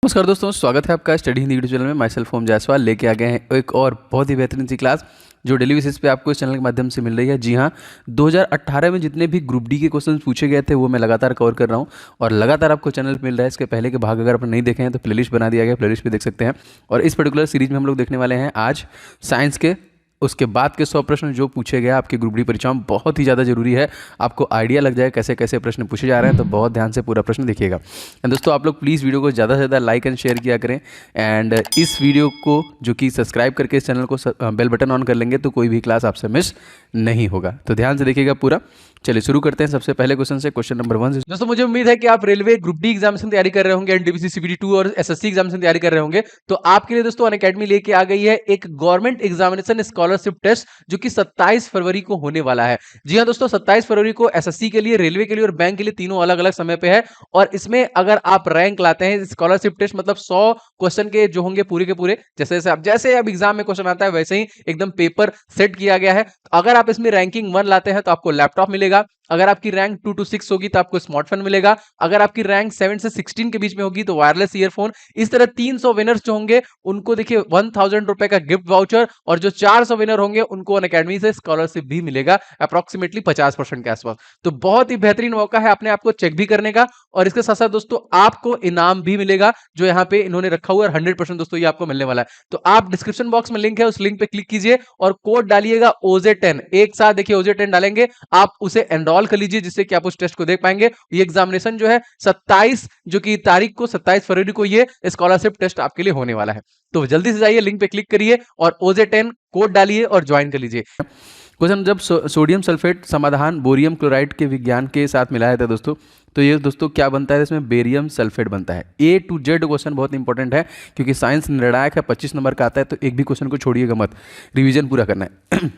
नमस्कार दोस्तों, स्वागत है आपका स्टडी हिंदी यूट्यूब चैनल में। माई सेल्फ ओम जायसवाल लेके आ गए हैं एक और बहुत ही बेहतरीन सी क्लास जो डेली बेसिस पे आपको इस चैनल के माध्यम से मिल रही है। जी हाँ, 2018 में जितने भी ग्रुप डी के क्वेश्चन पूछे गए थे वो मैं लगातार कवर कर रहा हूँ और लगातार आपको चैनल पे मिल रहा है। इसके पहले के भाग अगर आपने नहीं देखे हैं तो प्लेलिस्ट बना दिया गया, प्लेलिस्ट पे देख सकते हैं। और इस पर्टिकुलर सीरीज में हम लोग देखने वाले हैं आज साइंस के उसके बाद के 100 प्रश्न जो पूछे गए आपके ग्रुप डी परीक्षाओं में। बहुत ही ज़्यादा जरूरी है, आपको आइडिया लग जाए कैसे कैसे प्रश्न पूछे जा रहे हैं, तो बहुत ध्यान से पूरा प्रश्न देखिएगा। एंड दोस्तों, आप लोग प्लीज़ वीडियो को ज़्यादा से ज़्यादा लाइक एंड शेयर किया करें। एंड इस वीडियो को जो कि सब्सक्राइब करके इस चैनल को बेल बटन ऑन कर लेंगे तो कोई भी क्लास आपसे मिस नहीं होगा। तो ध्यान से देखिएगा पूरा। चलिए शुरू करते हैं सबसे पहले क्वेश्चन से। Question number 1। दोस्तों, मुझे उम्मीद है कि आप रेलवे ग्रुप डी एग्जामिनेशन तैयारी कर रहे होंगे, एनटीपीसी सीपीटी 2 और एसएससी एग्जामिनेशन तैयारी कर रहे होंगे। तो आपके लिए दोस्तों अनअकैडमी लेके आ गई है एक गवर्नमेंट एग्जामिनेशन स्कॉलरशिप टेस्ट जो कि 27 फरवरी को होने वाला है। जी हाँ दोस्तों, 27 फरवरी को एसएससी के लिए, रेलवे के लिए और बैंक के लिए तीनों अलग अलग समय पे है। और इसमें अगर आप रैंक लाते हैं, स्कॉलरशिप टेस्ट मतलब 100 क्वेश्चन के जो होंगे पूरे के पूरे, जैसे अब एग्जाम में क्वेश्चन आता है वैसे ही एकदम पेपर सेट किया गया है। तो अगर आप इसमें रैंकिंग 1 लाते हैं तो आपको लैपटॉप मिलेगा। अगर आपकी रैंक 2 to 6 होगी तो आपको स्मार्टफोन मिलेगा। अगर आपकी रैंक 7 से 16 के बीच में होगी तो वायरलेस ईयरफोन। इस तरह 300 विनर्स जो होंगे उनको देखिए 1000 रुपए का गिफ्ट वाउचर, और जो 400 विनर होंगे उनको अनअकैडमी से स्कॉलरशिप भी मिलेगा अप्रोक्सीमेटली 50% के आसपास। तो बहुत ही बेहतरीन मौका है अपने आप को चेक भी करने का, और इसके साथ साथ दोस्तों आपको इनाम भी मिलेगा जो यहाँ पे इन्होंने रखा हुआ है। 100% दोस्तों ये आपको मिलने वाला है। तो आप डिस्क्रिप्शन बॉक्स में लिंक है, उस लिंक पे क्लिक कीजिए और कोड डालिएगा OJ10। एक साथ देखिए OJ10 डालेंगे, आप उसे एनरोल कर लीजिए जिससे कि आप उस टेस्ट को देख पाएंगे। ये एग्जामिनेशन जो है 27 जो कि तारीख को 27 फरवरी को ये स्कॉलरशिप टेस्ट आपके लिए होने वाला है। तो जल्दी से जाइए, लिंक पे क्लिक करिए और OJ10 कोड डालिए और ज्वाइन कर लीजिए। क्वेश्चन, जब सोडियम सल्फेट समाधान बोरियम क्लोराइड के विज्ञान के साथ मिलाया था दोस्तों, तो ये दोस्तों क्या बनता है, इसमें बेरियम सल्फेट बनता है। A to Z क्वेश्चन बहुत इंपॉर्टेंट है क्योंकि साइंस निर्णायक है, 25 नंबर का आता है, तो एक भी क्वेश्चन को छोड़िएगा मत, रिवीजन पूरा करना है।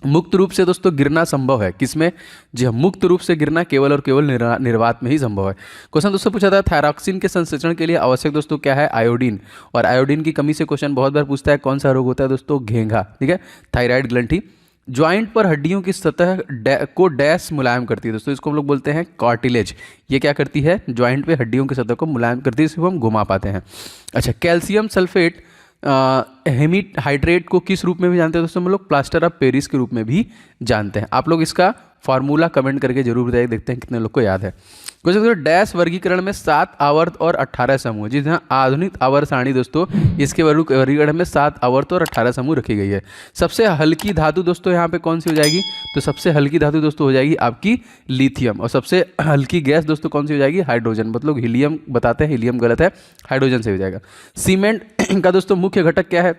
मुक्त रूप से दोस्तों गिरना संभव है किसमें? जी हाँ, मुक्त रूप से गिरना केवल और केवल निर्वात में ही संभव है। क्वेश्चन दोस्तों पूछा था थायरॉक्सिन के संश्लेषण के लिए आवश्यक दोस्तों क्या है? आयोडीन। और आयोडीन की कमी से क्वेश्चन बहुत बार पूछता है, कौन सा रोग होता है दोस्तों? घेंघा। ठीक है, थायराइड ग्रंथि। ज्वाइंट पर हड्डियों की सतह को डैश मुलायम करती है दोस्तों, इसको हम लोग बोलते हैं कार्टिलेज। ये क्या करती है? ज्वाइंट पे हड्डियों की सतह को मुलायम करती है, इसको हम घुमा पाते हैं। अच्छा, कैल्शियम सल्फेट हेमिट हाइड्रेट को किस रूप में भी जानते हैं दोस्तों? हम लोग प्लास्टर ऑफ पेरिस के रूप में भी जानते हैं। आप लोग इसका फार्मूला कमेंट करके जरूर बताइए, देखते हैं कितने लोग को याद है। क्वेश्चन, डैश वर्गीकरण में 7 आवर्त और 18 समूह। जी हाँ, आधुनिक आवर्त सारणी दोस्तों, इसके वर्गीकरण में 7 आवर्त और 18 समूह रखी गई है। सबसे हल्की धातु दोस्तों यहाँ पे कौन सी हो जाएगी? तो सबसे हल्की धातु दोस्तों हो जाएगी आपकी लिथियम। और सबसे हल्की गैस दोस्तों कौन सी हो जाएगी? हाइड्रोजन। मतलब हीलियम बताते हैं, हीलियम गलत है, हाइड्रोजन से हो जाएगा। सीमेंट का दोस्तों मुख्य घटक क्या है?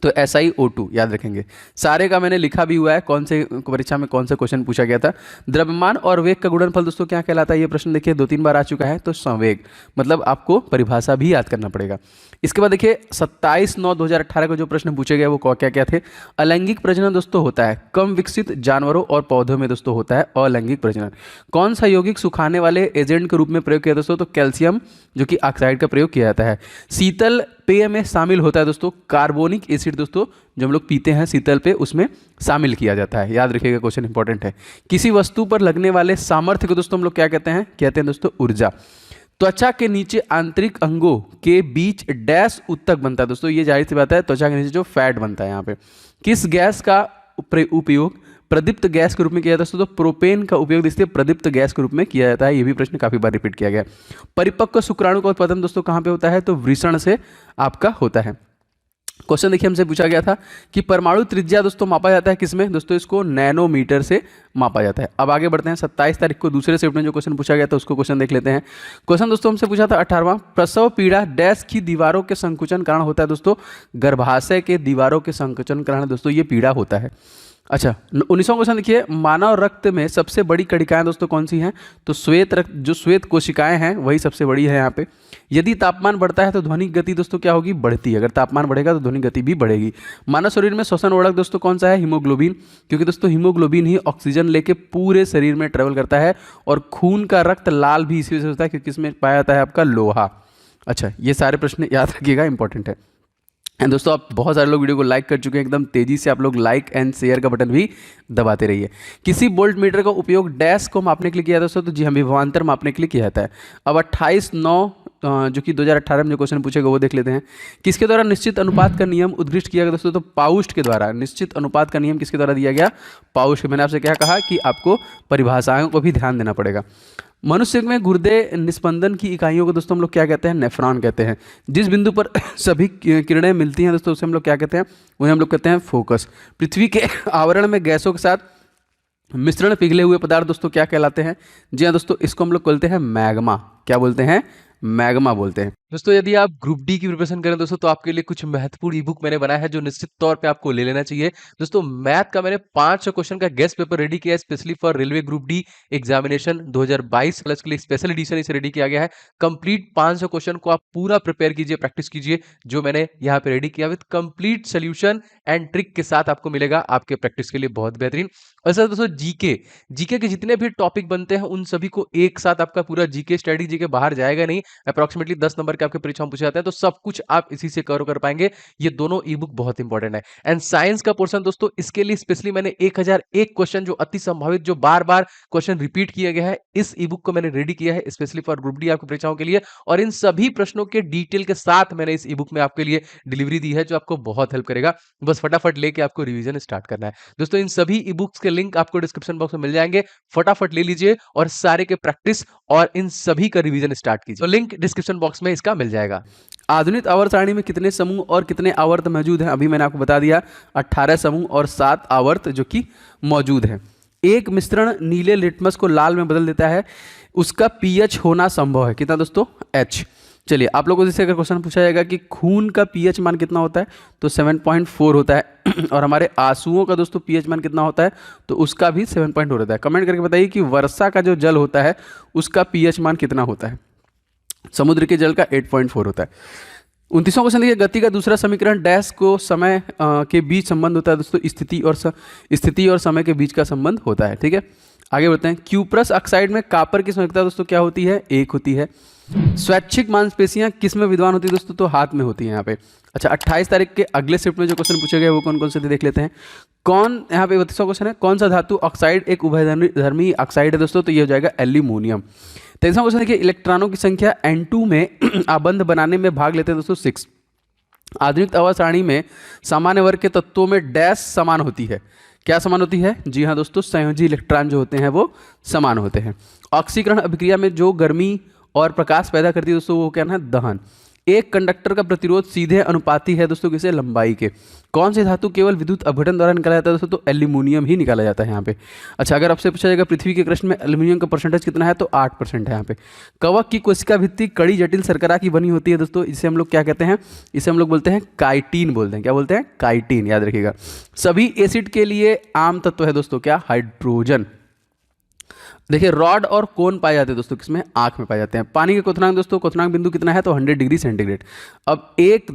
तो SiO2 याद रखेंगे। सारे का मैंने लिखा भी हुआ है, कौन से परीक्षा में कौन सा क्वेश्चन पूछा गया था। द्रव्यमान और वेग का गुणनफल दोस्तों क्या कहलाता है? ये प्रश्न देखिए 2-3 बार आ चुका है। तो संवेग, मतलब आपको परिभाषा भी याद करना पड़ेगा। इसके बाद देखिए 27/9/2018 को जो प्रश्न पूछे गए वो क्या क्या थे? अलैंगिक प्रजनन दोस्तों होता है कम विकसित जानवरों और पौधों में दोस्तों होता है अलैंगिक प्रजनन। कौन सा यौगिक सुखाने वाले एजेंट के रूप में प्रयोग किया दोस्तों? तो कैल्शियम जो कि ऑक्साइड का प्रयोग किया जाता है। शीतल पेय में शामिल होता है दोस्तों कार्बोनिक एसिड दोस्तों, जो हम लोग पीते हैं शीतल पे, उसमें शामिल किया जाता है। याद रखिएगा, क्वेश्चन इंपॉर्टेंट है। किसी वस्तु पर लगने वाले सामर्थ्य को दोस्तों हम लोग क्या कहते हैं? कहते हैं दोस्तों ऊर्जा। त्वचा के नीचे आंतरिक अंगों के बीच डैश उत्तक बनता है दोस्तों, ये जाहिर सी बात है, त्वचा के नीचे जो फैट बनता है यहाँ पे। किस गैस का उपयोग प्रदीप्त गैस के रूप में किया जाता है? तो प्रोपेन का उपयोग इसलिए प्रदीप्त गैस के रूप में किया जाता है। ये भी प्रश्न काफी बार रिपीट किया गया। परिपक्व शुक्राणु का उत्पादन दोस्तों कहाँ पे होता है? तो वृषण से आपका होता है। क्वेश्चन देखिए हमसे पूछा गया था कि परमाणु त्रिज्या दोस्तों मापा जाता है किसमें? दोस्तों इसको नैनोमीटर से मापा जाता है। अब आगे बढ़ते हैं, 27 तारीख को दूसरे शिफ्ट में जो क्वेश्चन पूछा गया था उसको क्वेश्चन देख लेते हैं। क्वेश्चन दोस्तों हमसे पूछा था 18वां, प्रसव पीड़ा डैश की दीवारों के संकुचन कारण होता है दोस्तों? गर्भाशय के दीवारों के संकुचन कारण दोस्तों ये पीड़ा होता है। अच्छा, 19वां क्वेश्चन देखिए, मानव रक्त में सबसे बड़ी कणिकाएं दोस्तों कौन सी हैं? तो श्वेत रक्त, जो श्वेत कोशिकाएं हैं वही सबसे बड़ी है यहाँ पे। यदि तापमान बढ़ता है तो ध्वनिक गति दोस्तों क्या होगी? बढ़ती है। अगर तापमान बढ़ेगा तो ध्वनिक गति भी बढ़ेगी। मानव शरीर में श्वसन वर्धक दोस्तों कौन सा है? हीमोग्लोबिन, क्योंकि दोस्तों हीमोग्लोबिन ही ऑक्सीजन लेके पूरे शरीर में ट्रेवल करता है। और खून का रक्त लाल भी इसी वजह से होता है क्योंकि इसमें पाया जाता है आपका लोहा। अच्छा, ये सारे प्रश्न याद रखिएगा, इंपॉर्टेंट है। एंड दोस्तों, आप बहुत सारे लोग वीडियो को लाइक कर चुके हैं, एकदम तेजी से आप लोग लाइक एंड शेयर का बटन भी दबाते रहिए। किसी वोल्ट मीटर का उपयोग डैश को मापने के लिए किया जाता है दोस्तों? तो जी हाँ, विभवांतर मापने के लिए किया जाता है। अब 28/9 जो कि 2018 में जो क्वेश्चन पूछेगा वो देख लेते हैं। किसके द्वारा निश्चित अनुपात का नियम उद्घोषित किया गया दोस्तों? तो पाउस्ट के द्वारा। निश्चित अनुपात का नियम किसके द्वारा दिया गया? पाउस्ट। मैंने आपसे क्या कहा कि आपको परिभाषाओं को भी ध्यान देना पड़ेगा। मनुष्य में गुर्दे निस्पंदन की इकाइयों को दोस्तों हम लोग क्या कहते हैं? नेफ्रॉन कहते हैं। जिस बिंदु पर सभी किरणें मिलती हैं दोस्तों उसे हम लोग क्या कहते हैं? उन्हें हम लोग कहते हैं फोकस। पृथ्वी के आवरण में गैसों के साथ मिश्रण पिघले हुए पदार्थ दोस्तों क्या कहलाते हैं? जी हाँ दोस्तों, इसको हम लोग बोलते हैं मैग्मा। क्या बोलते हैं? मैग्मा बोलते हैं। दोस्तों यदि आप ग्रुप डी की प्रिपरेशन करें दोस्तों तो आपके लिए कुछ महत्वपूर्ण ई बुक मैंने बनाया है जो निश्चित तौर पे आपको ले लेना चाहिए। दोस्तों मैथ का मैंने 500 क्वेश्चन का गेस्ट पेपर रेडी किया है specially for railway group D examination 2022 plus के लिए स्पेशल एडिशन इसे रेडी किया गया है। कंप्लीट 500 क्वेश्चन को आप पूरा प्रिपेयर कीजिए, प्रैक्टिस कीजिए, जो मैंने यहाँ पे रेडी किया with complete solution and trick के साथ आपको मिलेगा आपके प्रैक्टिस के लिए बहुत बेहतरीन। और सर दोस्तों जीके के जितने भी टॉपिक बनते हैं उन सभी को एक साथ आपका पूरा जीके स्टडी जीके बाहर जाएगा नहीं, अप्रॉक्सीमेटली 10 नंबर के आपके परीक्षा में पूछे जाते हैं, तो सब कुछ आप इसी से कवर कर पाएंगे। ये दोनों ई बुक बहुत इंपॉर्टेंट है। एंड साइंस का पोर्शन दोस्तों इसके लिए स्पेशली मैंने 1001 क्वेश्चन जो अति संभावित जो बार बार क्वेश्चन रिपीट किया गया है इस ई बुक को मैंने रेडी किया है स्पेशली फॉर ग्रुप डी आपकी परीक्षाओं के लिए। और इन सभी प्रश्नों के डिटेल के साथ मैंने इस ई बुक में आपके लिए डिलीवरी दी है जो आपको बहुत हेल्प करेगा। बस फटाफट लेके आपको रिवीजन स्टार्ट करना है। दोस्तों इन सभी ई बुक्स के लिंक आपको डिस्क्रिप्शन बॉक्स में मिल जाएंगे, फटाफट ले लीजिए और सारे के प्रैक्टिस और इन सभी का रिवीजन स्टार्ट कीजिए। तो लिंक डिस्क्रिप्शन बॉक्स में इसका मिल जाएगा। आधुनिक आवर्त सारणी में कितने समूह और कितने आवर्त मौजूद हैं? अभी मैंने आपको बता दिया 18 समूह और 7 आवर्त जो कि मौजूद हैं। एक मिश्रण नीले लिटमस को लाल में बदल देता है, उसका पीएच होना संभव है कितना दोस्तों? H। चलिए आप लोगों से अगर क्वेश्चन पूछा जाएगा कि खून का पीएच मान कितना होता है तो 7.4 होता है और हमारे आंसुओं का दोस्तों पीएच मान कितना होता है तो उसका भी 7.4 होता है। कमेंट करके बताइए कि वर्षा का जो जल होता है उसका पीएच मान कितना होता है? समुद्र के जल का 8.4 होता है। 29वां क्वेश्चन देखिए, गति का दूसरा समीकरण डैश को समय के बीच संबंध होता है दोस्तों, स्थिति और समय के बीच का संबंध होता है। ठीक है, आगे बढ़ते हैं। क्यूप्रस ऑक्साइड में कापर की संयोजकता दोस्तों क्या होती है? 1 होती है। स्वैच्छिक मांसपेशियां किस में विद्वान होती है दोस्तों? तो हाथ में होती है यहाँ पे। अच्छा 28 तारीख के अगले शिफ्ट में जो क्वेश्चन पूछे गए वो कौन कौन से थे देख लेते हैं। कौन, यहाँ पे 32वां क्वेश्चन है, कौन सा धातु ऑक्साइड एक उभयधर्मी ऑक्साइड है दोस्तों? तो ये हो जाएगा एल्यूमिनियम। 23वां क्वेश्चन देखिए, इलेक्ट्रॉनों की संख्या N2 में आबंध बनाने में भाग लेते हैं दोस्तों 6। आधुनिक आवर्त सारणी में सामान्य वर्ग के तत्वों में डैश समान होती है। क्या समान होती है? जी हाँ दोस्तों, संयोजी इलेक्ट्रॉन जो होते हैं वो समान होते हैं। ऑक्सीकरण अभिक्रिया में जो गर्मी और प्रकाश पैदा करती है दोस्तों वो क्या है? दहन। एक कंडक्टर का प्रतिरोध सीधे अनुपाती है दोस्तों किसे? लंबाई के। कौन सी धातु केवल विद्युत अपघटन द्वारा निकाला जाता है दोस्तों? तो एल्यूमिनियम ही निकाला जाता है यहाँ पे। अच्छा अगर आपसे पूछा जाएगा पृथ्वी के क्रस्ट में एल्यूमिनियम का परसेंटेज कितना है तो 8% है यहाँ पे। कवक की कोशिका भित्ति कड़ी जटिल शर्करा की बनी होती है दोस्तों, इसे हम लोग क्या कहते हैं? इसे हम लोग बोलते हैं काइटिन बोलते हैं। क्या बोलते हैं? काइटिन, याद रखिएगा। सभी एसिड के लिए आम तत्व है दोस्तों क्या? हाइड्रोजन। देखिए रॉड और कोन पाए जाते हैं दोस्तों किसमें? आंख में पाए जाते हैं। पानी का क्वथनांक दोस्तों, क्वथनांक बिंदु कितना है तो 100 डिग्री सेंटीग्रेड। अब 1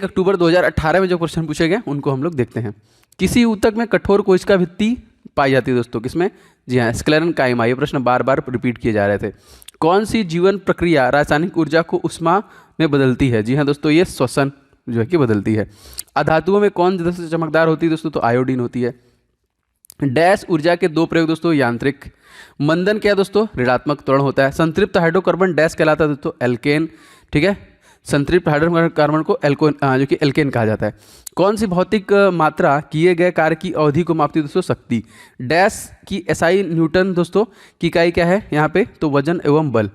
अक्टूबर 2018 में जो क्वेश्चन पूछे गए उनको हम लोग देखते हैं। किसी ऊतक में कठोर कोशिका भित्ति पाई जाती है दोस्तों किसमें? जी हाँ, स्क्लेरेनकाइमा। ये प्रश्न बार बार रिपीट किए जा रहे थे। कौन सी जीवन प्रक्रिया रासायनिक ऊर्जा को उष्मा में बदलती है? जी हाँ दोस्तों, ये श्वसन जो है कि बदलती है। अधातुओं में कौन सबसे चमकदार होती है दोस्तों? तो आयोडीन होती है। डैश ऊर्जा के 2 प्रयोग दोस्तों, यांत्रिक। मंदन क्या दोस्तों? ऋणात्मक त्वरण होता है। संतृप्त हाइड्रोकार्बन डैश कहलाता है दोस्तों? एल्केन। ठीक है, संतृप्त हाइड्रोकार्बन को एल्कोन जो कि एल्केन कहा जाता है। कौन सी भौतिक मात्रा किए गए कार्य की अवधि को मापती है दोस्तों? शक्ति। डैश की एसआई न्यूटन दोस्तों की इकाई क्या है यहाँ पे? तो वजन एवं बल।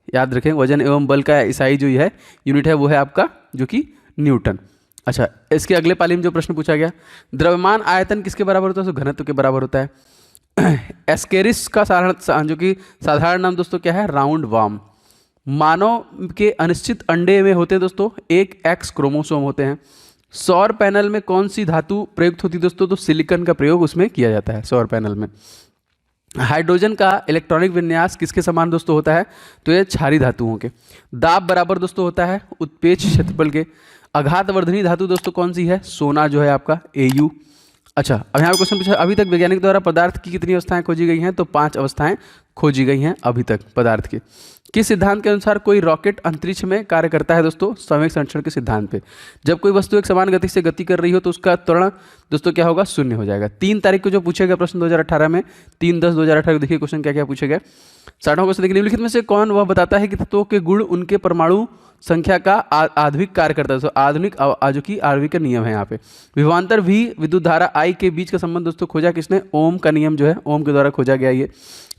याद रखें, वजन एवं बल का एसआई जो है यूनिट है वो है आपका जो कि न्यूटन। अच्छा इसके अगले पाली में जो प्रश्न पूछा गया, द्रव्यमान आयतन किसके बराबर होता है? तो घनत्व के बराबर होता है। एस्केरिस का साधारण जो कि साधारण नाम दोस्तों क्या है? Round worm. मानव के अनिश्चित अंडे में होते हैं दोस्तों एक X क्रोमोसोम होते हैं। सौर पैनल में कौन सी धातु प्रयुक्त होती है दोस्तों? तो सिलिकॉन का प्रयोग उसमें किया जाता है सौर पैनल में। हाइड्रोजन का इलेक्ट्रॉनिक विन्यास किसके समान दोस्तों होता है? तो ये क्षारीय धातुओं के। दाब बराबर दोस्तों होता है उत्पेच क्षेत्रफल के। आघातवर्धनी धातु दोस्तों कौन सी है? सोना जो है आपका Au। अच्छा अब यहाँ पर क्वेश्चन पूछा, अभी तक वैज्ञानिक द्वारा पदार्थ की कितनी अवस्थाएं खोजी गई हैं? तो 5 अवस्थाएं खोजी गई हैं अभी तक पदार्थ की। किस सिद्धांत के अनुसार कोई रॉकेट अंतरिक्ष में कार्य करता है दोस्तों? संवेग संरक्षण के सिद्धांत पे। जब कोई वस्तु एक समान गति से गति कर रही हो तो उसका त्वरण दोस्तों क्या होगा? शून्य हो जाएगा। 3 तारीख को जो पूछे गए प्रश्न 2018 में, 3/10/2018 देखिए क्वेश्चन क्या क्या पूछे गए। 60वां क्वेश्चन देखिए, निम्नलिखित में से कौन वह बताता है कि तत्वों के गुण उनके परमाणु संख्या का आधुनिक कार्य करता है? दोस्तों आधुनिक जो कि आणविक का नियम है यहाँ पे। विभवांतर V विद्युत धारा I के बीच का संबंध दोस्तों खोजा किसने? ओम का नियम जो है, ओम के द्वारा खोजा गया ये।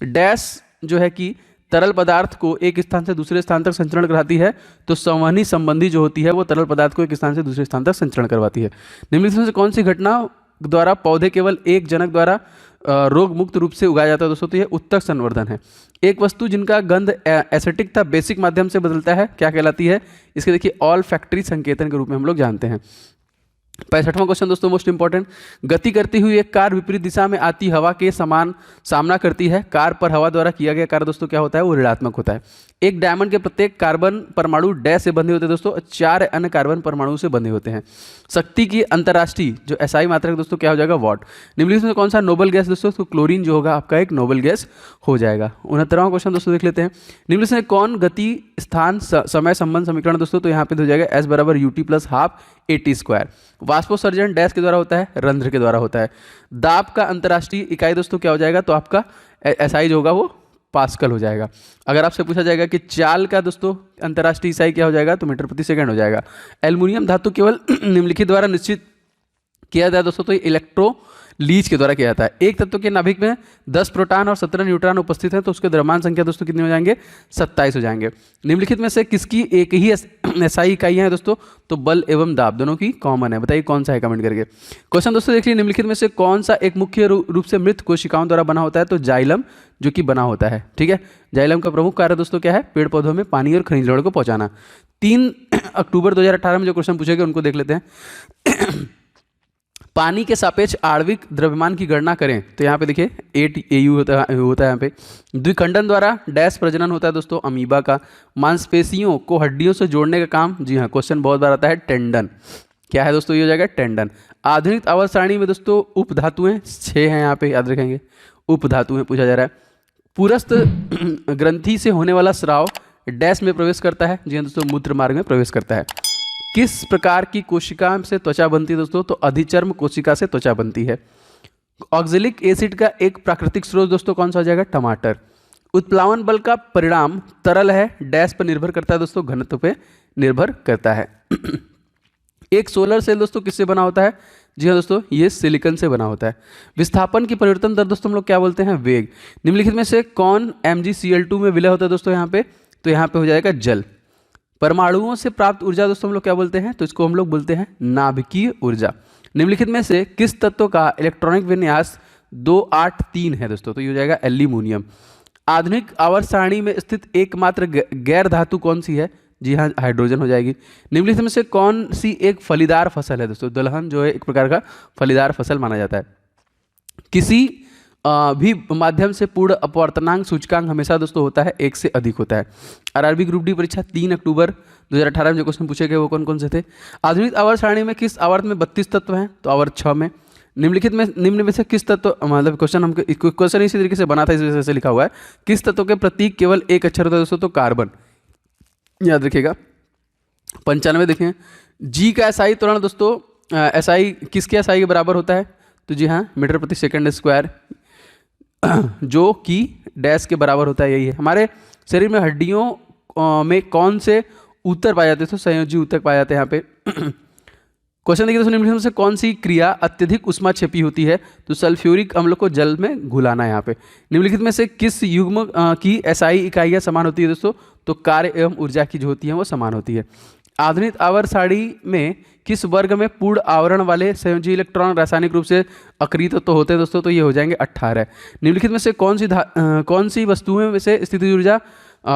डैश जो है कि तरल पदार्थ को एक स्थान से दूसरे स्थान तक संचरण कराती है, तो संवहनी संबंधी जो होती है वो तरल पदार्थ को एक स्थान से दूसरे स्थान तक संचरण करवाती है। निम्नलिखित में से कौन सी घटना द्वारा पौधे केवल एक जनक द्वारा रोग मुक्त रूप से उगाया जाता है दोस्तों? तो ये उत्तक संवर्धन है। एक वस्तु जिनका गंध एसिटिक था बेसिक माध्यम से बदलता है, क्या कहलाती है? इसके देखिए ऑल फैक्ट्री संकेतन के रूप में हम लोग जानते हैं। 65वां क्वेश्चन दोस्तों मोस्ट इंपॉर्टेंट, गति करती हुई एक कार विपरीत दिशा में आती हवा के समान सामना करती है। कार पर हवा द्वारा किया गया कार्य दोस्तों क्या होता है? वो ऋणात्मक होता है। एक डायमंड के प्रत्येक कार्बन परमाणु डैश से बंधे होते हैं दोस्तों, 4 अन्य कार्बन परमाणु से बंधे होते हैं। शक्ति की अंतर्राष्ट्रीय जो एसआई मात्रक दोस्तों क्या हो जाएगा? वॉट। निम्नलिखित में कौन सा नोबल गैस दोस्तों? तो क्लोरीन जो होगा आपका एक नोबल गैस हो जाएगा। 69वां क्वेश्चन दोस्तों देख लेते हैं, निम्नलिखित में कौन गति स्थान समय संबंध समीकरण दोस्तों? तो यहाँ पे हो जाएगा S = UT + ½ AT²। वाष्पोत्सर्जन डैश के द्वारा होता है? रंध्र के द्वारा होता है। दाब का अंतर्राष्ट्रीय इकाई दोस्तों क्या हो जाएगा? तो आपका एसआई जो होगा वो पास्कल हो जाएगा। अगर आपसे पूछा जाएगा कि चाल का दोस्तों अंतर्राष्ट्रीय इकाई क्या हो जाएगा? तो मीटर प्रति सेकंड हो जाएगा। एल्युमिनियम धातु केवल निम्नलिखित द्वारा निश्चित किया जाता है दोस्तों, तो इलेक्ट्रो लीच के द्वारा किया जाता है। एक तत्व के नाभिक में 10 प्रोटॉन और 17 न्यूट्रॉन उपस्थित हैं, तो उसके द्रव्यमान संख्या दोस्तों कितने हो जाएंगे? 27 हो जाएंगे। निम्नलिखित में से किसकी एक ही एसआई इकाइयां हैं दोस्तों? तो बल एवं दाब दोनों की कॉमन है। बताइए कौन सा है, कमेंट करके। क्वेश्चन दोस्तों देखिए, निम्नलिखित में से कौन सा एक मुख्य रूप से मृत कोशिकाओं द्वारा बना होता है? तो जाइलम जो कि बना होता है। ठीक है, जाइलम का प्रमुख कार्य दोस्तों क्या है? पेड़ पौधों में पानी और खनिज लवण को पहुंचाना। 3 अक्टूबर 2018 में जो क्वेश्चन पूछे गए उनको देख लेते हैं। पानी के सापेक्ष आणविक द्रव्यमान की गणना करें, तो यहाँ पे देखिए 8 AU होता है यहाँ पे। द्विखंडन द्वारा डैश प्रजनन होता है दोस्तों, अमीबा का। मांसपेशियों को हड्डियों से जोड़ने का काम, जी हाँ क्वेश्चन बहुत बार आता है, टेंडन। क्या है दोस्तों? ये हो जाएगा टेंडन। आधुनिक आवर्त सारणी में दोस्तों उप धातुएं 6 हैं यहाँ पे, याद रखेंगे उप धातुएं पूछा जा रहा है। पुरस्थ ग्रंथि से होने वाला स्राव डैश में प्रवेश करता है, जी हाँ दोस्तों मूत्र मार्ग में प्रवेश करता है। किस प्रकार की कोशिका से त्वचा बनती है दोस्तों? तो अधिचर्म कोशिका से त्वचा बनती है। ऑक्जेलिक एसिड का एक प्राकृतिक स्रोत दोस्तों कौन सा हो जाएगा? टमाटर। उत्प्लावन बल का परिणाम तरल है, डैश पर निर्भर करता है दोस्तों, घनत्व पे निर्भर करता है। एक सोलर सेल दोस्तों किससे बना होता है? जी हाँ दोस्तों, ये सिलिकॉन से बना होता है। विस्थापन की परिवर्तन दर दोस्तों हम लोग क्या बोलते हैं? वेग। निम्नलिखित में से कौन MgCl2 में विलय होता है दोस्तों? यहाँ पे तो यहाँ पे हो जाएगा जल। परमाणुओं से प्राप्त ऊर्जा दोस्तों हम लोग क्या बोलते हैं? तो इसको हम लोग बोलते हैं नाभिकीय ऊर्जा। निम्नलिखित में से किस तत्व का इलेक्ट्रॉनिक विन्यास 283 है दोस्तों? तो ये हो जाएगा एल्यूमिनियम। आधुनिक आवर्त सारणी में स्थित एकमात्र गैर धातु कौन सी है? जी हाँ हाइड्रोजन हो जाएगी। निम्नलिखित में से कौन सी एक फलीदार फसल है दोस्तों? दलहन जो है एक प्रकार का फलीदार फसल माना जाता है। किसी भी माध्यम से पूर्ण अपवर्तनांक सूचकांक हमेशा दोस्तों होता है 1 से अधिक होता है। आरआरबी ग्रुप डी परीक्षा 3 अक्टूबर 2018 में जो क्वेश्चन पूछे गए वो कौन कौन से थे? आधुनिक आवर्त सारणी में किस आवर्त में 32 तत्व हैं? तो आवर्त 6 में। निम्न में से किस तत्व, मतलब क्वेश्चन इसी तरीके से बना था, इस वजह से लिखा हुआ है, किस तत्व के प्रतीक केवल एक अक्षर होता है दोस्तों? तो कार्बन, याद रखिएगा। 95 देखें, जी का एसआई त्वरण दोस्तों, एसआई किसके एसआई के बराबर होता है? तो जी हाँ मीटर प्रति सेकंड स्क्वायर, जो कि डैश के बराबर होता है, यही है। हमारे शरीर में हड्डियों में कौन से उत्तर पाए जाते हैं? तो संयोजी उत्तर पाए जाते हैं यहाँ पे। क्वेश्चन देखिए दोस्तों, निम्नलिखित में से कौन सी क्रिया अत्यधिक उष्मा क्षेपी होती है? तो सल्फ्यूरिक अम्ल को जल में घुलाना है यहाँ पे। निम्नलिखित में से किस युग्म की एसआई इकाइयाँ समान होती है दोस्तों? तो कार्य एवं ऊर्जा की जो होती है वो समान होती है। आधुनिक आवर्त सारणी में किस वर्ग में पूर्ण आवरण वाले संयोजी इलेक्ट्रॉन रासायनिक रूप से अक्रिय तत्व होते हैं दोस्तों? तो ये हो जाएंगे 18। निम्नलिखित में से कौन सी वस्तुओं में से स्थिति ऊर्जा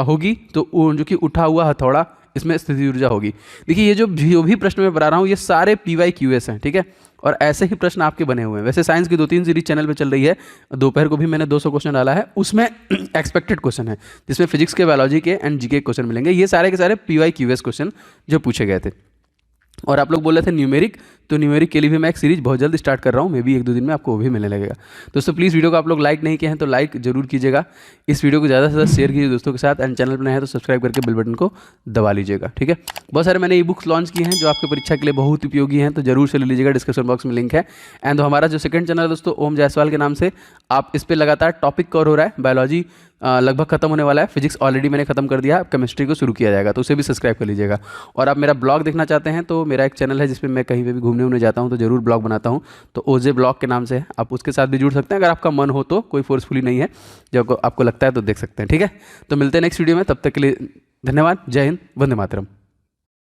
होगी? तो जो कि उठा हुआ हथौड़ा, इसमें स्थिति ऊर्जा होगी। देखिए ये जो भी प्रश्न मैं बना रहा हूँ ये सारे PYQS हैं, ठीक है, और ऐसे ही प्रश्न आपके बने हुए हैं। वैसे साइंस की 2-3 सीरीज चैनल पे चल रही है, दोपहर को भी मैंने 200 क्वेश्चन डाला है, उसमें एक्सपेक्टेड क्वेश्चन है जिसमें फिजिक्स के, बायोलॉजी के एंड जीके क्वेश्चन मिलेंगे। ये सारे के सारे PYQS क्वेश्चन जो पूछे गए थे। और आप लोग बोल रहे थे न्यूमेरिक, तो न्यूमेरिक के लिए भी मैं एक सीरीज बहुत जल्द स्टार्ट कर रहा हूँ, मे भी 1-2 दिन में आपको वो भी मिलने लगेगा। दोस्तों प्लीज़ वीडियो को आप लोग लाइक नहीं किए हैं तो लाइक जरूर कीजिएगा, इस वीडियो को ज़्यादा से ज़्यादा शेयर कीजिए दोस्तों के साथ, एंड चैनल पर नए हैं तो सब्सक्राइब करके बेल बटन को दबा लीजिएगा, ठीक है। बहुत सारे मैंने ई बुक्स लॉन्च किए हैं जो आपके परीक्षा के लिए बहुत उपयोगी हैं, तो जरूर से ले लीजिएगा, डिस्क्रिप्शन बॉक्स में लिंक है। एंड हमारा जो सेकंड चैनल है दोस्तों ओम जायसवाल के नाम से, आप इस पर लगातार टॉपिक कवर हो रहा है, बायोलॉजी लगभग खत्म होने वाला है, फिजिक्स ऑलरेडी मैंने खत्म कर दिया, अब केमिस्ट्री को शुरू किया जाएगा, तो उसे भी सब्सक्राइब कर लीजिएगा। और आप मेरा ब्लॉग देखना चाहते हैं तो मेरा एक चैनल है जिसमें मैं कहीं पे भी घूमने उमने जाता हूँ तो जरूर ब्लॉग बनाता हूँ, तो ओजे ब्लॉग के नाम से है, आप उसके साथ भी जुड़ सकते हैं अगर आपका मन हो तो, कोई फोर्सफुली नहीं है, जब आपको लगता है तो देख सकते हैं, ठीक है। तो मिलते हैं नेक्स्ट वीडियो में, तब तक के लिए धन्यवाद, जय हिंद, वंदे मातरम।